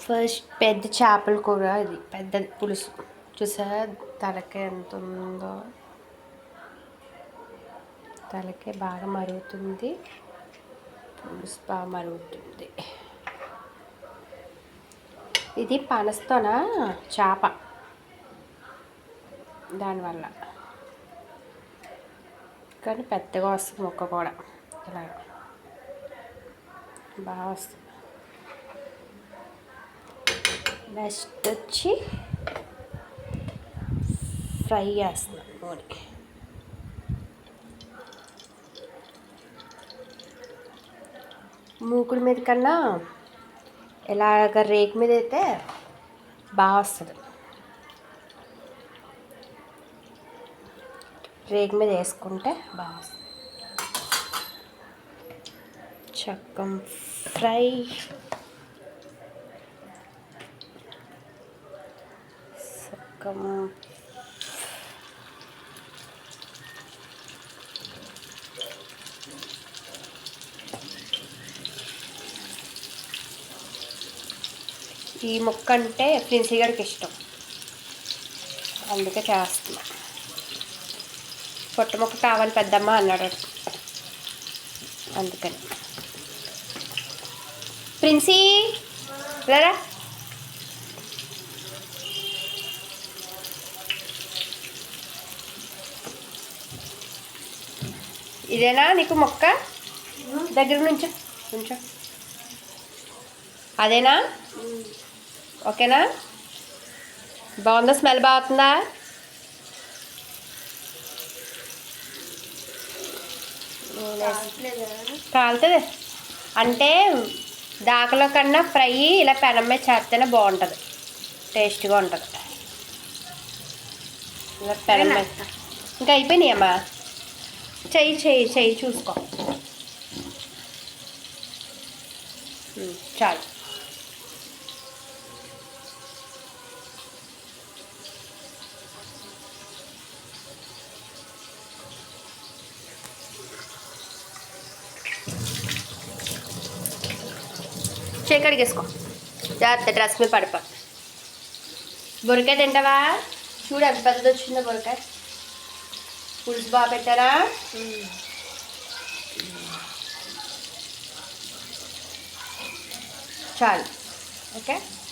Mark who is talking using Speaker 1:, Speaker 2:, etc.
Speaker 1: First పెద్ద చేపల కూర, ఇది పెద్ద పులుసు చూసారా, తలకాయ ఎంత ఉందో. తలకాయ బాగా మరుగుతుంది, పులుసు బాగా మరుగుతుంది. ఇది పనస్తోన చేప, దానివల్ల కానీ పెద్దగా వస్తుంది ముక్క కూడా, ఇలా బాగా వస్తుంది. నెక్స్ట్ వచ్చి ఫ్రై చేస్తున్నాను నూనె. మూకుడు మీద కన్నా ఇలాగ రేకు మీద అయితే బాగా వస్తుంది. రేకు మీద వేసుకుంటే బాగా వస్తుంది. చక్కం ఫ్రై, సక్కం ఈ ముక్క అంటే ప్రిన్సీ గారికి ఇష్టం, అందుకే చేస్తున్నా. పొట్ట ముక్క కావాలి పెద్దమ్మ అన్నాడు, అందుకని. ప్రిన్సీ రా, ఇదేనా నీకు మొక్క? దగ్గర నుంచి కొంచెం అదేనా? ఓకేనా? బాగుందా? స్మెల్ బాగుందా? కాలుతుంది అంటే దాకలో కన్నా ఫ్రై ఇలా పెనం మీద చేస్తేనే బాగుంటుంది, టేస్ట్గా ఉంటుంది. ఇలా పెనం మీద ఇంకా అయిపోయినాయమ్మా. చెయ్యి చెయ్యి చెయ్యి చూసుకో, చాలు. చేకడికి వేసుకో, జాగ్రత్త డ్రెస్ మీద పడిపో. బొరకాయ తింటావా? చూడు ఎంత పెద్దది వచ్చిందో బొరకాయ. పులుసు బాగా పెట్టారా? చాలు, ఓకే.